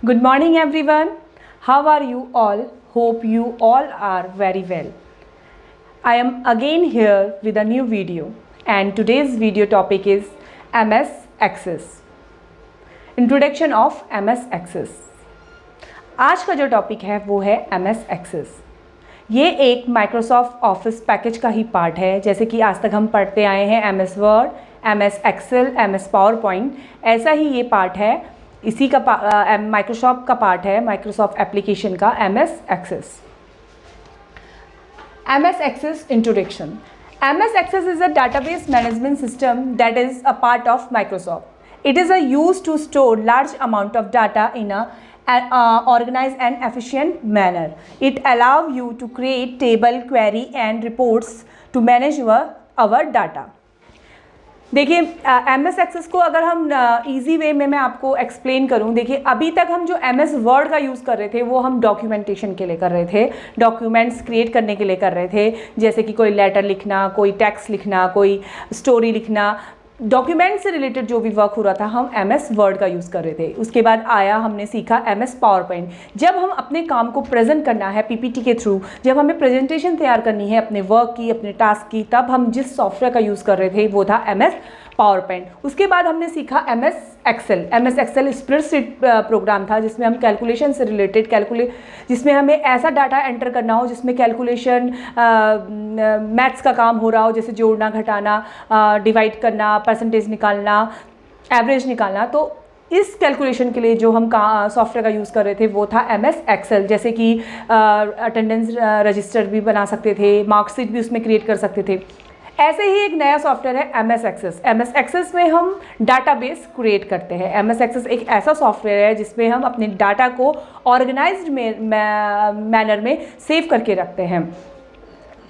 Good morning everyone. How are you all? Hope you all are very well. I am again here with a new video and today's video topic is MS Access. Introduction of MS Access. आज का जो topic है वो है MS Access. ये एक Microsoft office package का ही part है। जैसे कि आज तक हम पढ़ते आए हैं MS Word, MS Excel, MS PowerPoint, ऐसा ही ये पार्ट है, इसी का माइक्रोसॉफ्ट का पार्ट है, माइक्रोसॉफ्ट एप्लीकेशन का MS Access. MS Access introduction. MS Access is a database management system that is a part of Microsoft. It is used to store large amount of data in a organized and efficient manner. It allows you to create table, query and reports to manage our data. देखिए MS Access को अगर हम easy way में मैं आपको explain करूं, देखिए अभी तक हम जो MS वर्ड का यूज़ कर रहे थे वो हम डॉक्यूमेंटेशन के लिए कर रहे थे, डॉक्यूमेंट्स क्रिएट करने के लिए कर रहे थे। जैसे कि कोई लेटर लिखना, कोई टेक्स्ट लिखना, कोई स्टोरी लिखना, डॉक्यूमेंट से रिलेटेड जो भी वर्क हो रहा था हम MS वर्ड का यूज़ कर रहे थे। उसके बाद आया, हमने सीखा MS पावर पॉइंट। जब हम अपने काम को प्रेजेंट करना है PPT के थ्रू, जब हमें प्रेजेंटेशन तैयार करनी है अपने वर्क की, अपने टास्क की, तब हम जिस सॉफ्टवेयर का यूज़ कर रहे थे वो था MS पावर पॉइंट। उसके बाद हमने सीखा MS Excel. MS Excel spreadsheet program था जिसमें हम कैलकुलेशन से रिलेटेड जिसमें हमें ऐसा डाटा एंटर करना हो जिसमें कैलकुलेशन मैथ्स का काम हो रहा हो, जैसे जोड़ना, घटाना, डिवाइड करना, परसेंटेज निकालना, एवरेज निकालना। तो इस कैलकुलेशन के लिए जो हम सॉफ्टवेयर का यूज़ कर रहे थे वो था MS एक्सेल। जैसे कि अटेंडेंस रजिस्टर भी बना सकते थे, मार्कशीट भी उसमें क्रिएट कर सकते थे। ऐसे ही एक नया सॉफ्टवेयर है MS Access। MS Access में हम डाटाबेस क्रिएट करते हैं। MS Access एक ऐसा सॉफ्टवेयर है जिसमें हम अपने डाटा को ऑर्गेनाइज्ड मैनर में सेव करके रखते हैं।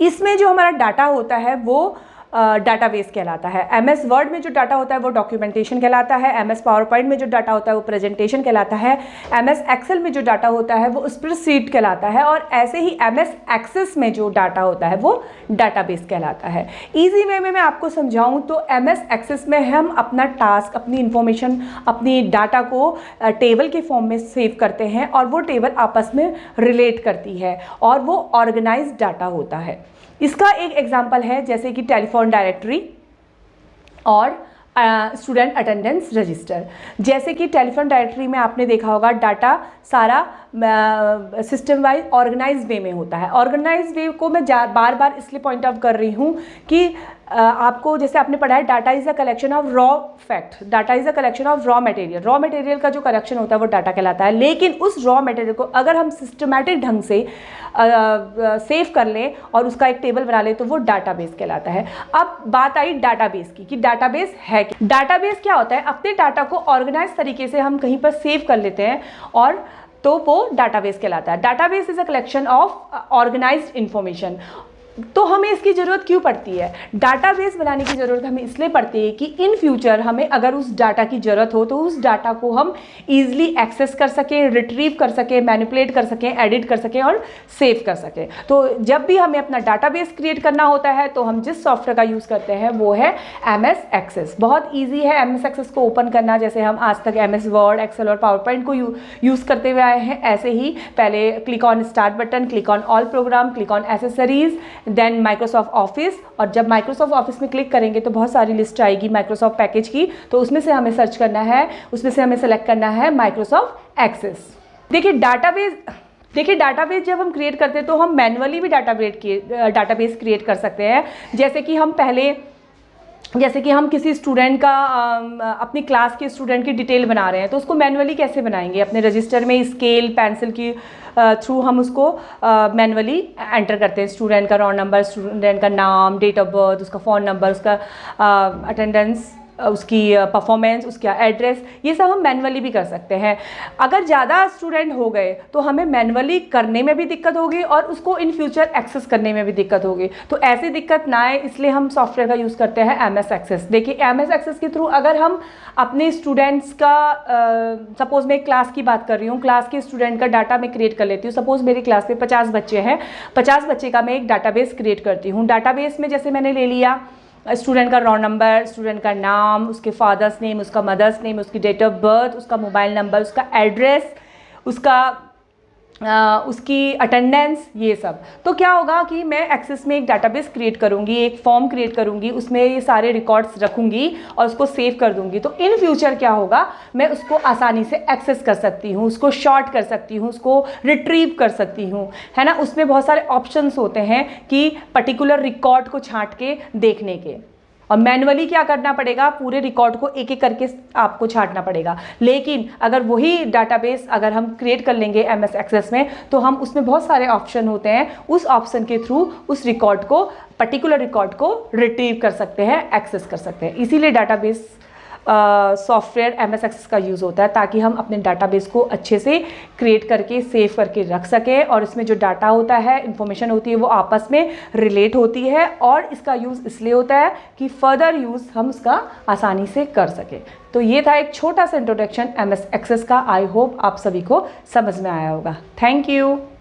इसमें जो हमारा डाटा होता है वो डाटाबेस कहलाता है। MS वर्ड में जो डाटा होता है वो डॉक्यूमेंटेशन कहलाता है। MS पावर पॉइंट में जो डाटा होता है वो प्रेजेंटेशन कहलाता है। MS एक्सेल में जो डाटा होता है वो स्प्रेडशीट कहलाता है। और ऐसे ही MS एक्सेस में जो डाटा होता है वो डाटाबेस कहलाता है। ईजी वे में मैं आपको समझाऊं तो MS एक्सेस में हम अपना टास्क, अपनी इंफॉर्मेशन, अपनी डाटा को टेबल के फॉर्म में सेव करते हैं और वो टेबल आपस में रिलेट करती है और वो ऑर्गेनाइज्ड डाटा होता है। इसका एक एग्जांपल है जैसे कि टेलीफोन डायरेक्टरी और स्टूडेंट अटेंडेंस रजिस्टर। जैसे कि टेलीफोन डायरेक्टरी में आपने देखा होगा डाटा सारा सिस्टम वाइज ऑर्गेनाइज्ड वे में होता है। ऑर्गेनाइज्ड वे को मैं बार बार इसलिए पॉइंट आउट कर रही हूँ कि आपको जैसे आपने पढ़ा है data is a collection of raw fact, data is a collection of raw material. Raw material का जो कलेक्शन होता है वो डाटा कहलाता है। लेकिन उस रॉ मटेरियल को अगर हम सिस्टमैटिक ढंग से सेव कर लें और उसका एक टेबल बना लें तो वो डाटाबेस कहलाता है। अब बात आई डाटाबेस की कि डाटाबेस है क्या। डाटाबेस क्या होता है? अपने डाटा को ऑर्गेनाइज तरीके से हम कहीं पर सेव कर लेते हैं और तो वो डाटाबेस कहलाता है। Database is a collection of organised information. तो हमें इसकी ज़रूरत क्यों पड़ती है? डाटाबेस बनाने की ज़रूरत हमें इसलिए पड़ती है कि इन फ्यूचर हमें अगर उस डाटा की ज़रूरत हो तो उस डाटा को हम ईजिली एक्सेस कर सकें, रिट्रीव कर सकें, मैनिपुलेट कर सकें, एडिट कर सकें और सेव कर सकें। तो जब भी हमें अपना डाटाबेस क्रिएट करना होता है तो हम जिस सॉफ्टवेयर का यूज़ करते हैं वो है MS Access। बहुत ईजी है MS Access को ओपन करना। जैसे हम आज तक MS वर्ड, एक्सेल और पावर पॉइंट को यूज़ करते हुए आए हैं, ऐसे ही पहले click on start button, click on all program, click on accessories, then Microsoft Office. और जब माइक्रोसॉफ्ट ऑफिस में क्लिक करेंगे तो बहुत सारी लिस्ट आएगी माइक्रोसॉफ्ट पैकेज की, तो उसमें से हमें सर्च करना है, उसमें से हमें सेलेक्ट करना है माइक्रोसॉफ्ट एक्सेस। देखिए डाटाबेस जब हम क्रिएट करते हैं तो हम मैन्युअली भी डाटाबेस क्रिएट कर सकते हैं। जैसे कि हम किसी स्टूडेंट का अपनी क्लास के स्टूडेंट की डिटेल बना रहे हैं तो उसको मैन्युअली कैसे बनाएंगे? अपने रजिस्टर में स्केल पेंसिल की थ्रू हम उसको मैन्युअली एंटर करते हैं। स्टूडेंट का रोल नंबर, स्टूडेंट का नाम, डेट ऑफ बर्थ, उसका फ़ोन नंबर, उसका अटेंडेंस, उसकी परफॉर्मेंस, उसका एड्रेस, ये सब हम मैन्युअली भी कर सकते हैं। अगर ज़्यादा स्टूडेंट हो गए तो हमें मैन्युअली करने में भी दिक्कत होगी और उसको इन फ्यूचर एक्सेस करने में भी दिक्कत होगी। तो ऐसी दिक्कत ना आए इसलिए हम सॉफ्टवेयर का यूज़ करते हैं MS Access। देखिए MS Access के थ्रू अगर हम अपने स्टूडेंट्स का सपोज़ मैं एक क्लास की बात कर रही हूँ, क्लास के स्टूडेंट का डाटा मैं क्रिएट कर लेती हूँ। सपोज़ मेरी क्लास में 50 बच्चे हैं, 50 बच्चे का मैं एक डाटाबेस क्रिएट करती हूँ। डाटाबेस में जैसे मैंने ले लिया स्टूडेंट का रोल नंबर, स्टूडेंट का नाम, उसके फादर्स नेम, उसका मदर्स नेम, उसकी डेट ऑफ बर्थ, उसका मोबाइल नंबर, उसका एड्रेस, उसकी अटेंडेंस, ये सब। तो क्या होगा कि मैं एक्सेस में एक डाटाबेस क्रिएट करूँगी, एक फॉर्म क्रिएट करूँगी, उसमें ये सारे रिकॉर्ड्स रखूँगी और उसको सेव कर दूँगी। तो इन फ्यूचर क्या होगा, मैं उसको आसानी से एक्सेस कर सकती हूँ, उसको शॉर्ट कर सकती हूँ, उसको रिट्रीव कर सकती हूँ, है ना। उसमें बहुत सारे ऑप्शंस होते हैं कि पर्टिकुलर रिकॉर्ड को छांट के देखने के, और मैनुअली क्या करना पड़ेगा, पूरे रिकॉर्ड को एक एक करके आपको छांटना पड़ेगा। लेकिन अगर वही डाटाबेस अगर हम क्रिएट कर लेंगे एमएस एक्सेस में, तो हम उसमें बहुत सारे ऑप्शन होते हैं, उस ऑप्शन के थ्रू उस रिकॉर्ड को, पर्टिकुलर रिकॉर्ड को रिट्रीव कर सकते हैं, एक्सेस कर सकते हैं। इसीलिए डाटाबेस सॉफ्टवेयर एमएस एक्सेस का यूज़ होता है, ताकि हम अपने डाटाबेस को अच्छे से क्रिएट करके सेव करके रख सकें, और इसमें जो डाटा होता है, इंफॉर्मेशन होती है, वो आपस में रिलेट होती है। और इसका यूज़ इसलिए होता है कि फर्दर यूज़ हम उसका आसानी से कर सकें। तो ये था एक छोटा सा इंट्रोडक्शन एमएस एक्सेस का। आई होप आप सभी को समझ में आया होगा। Thank you.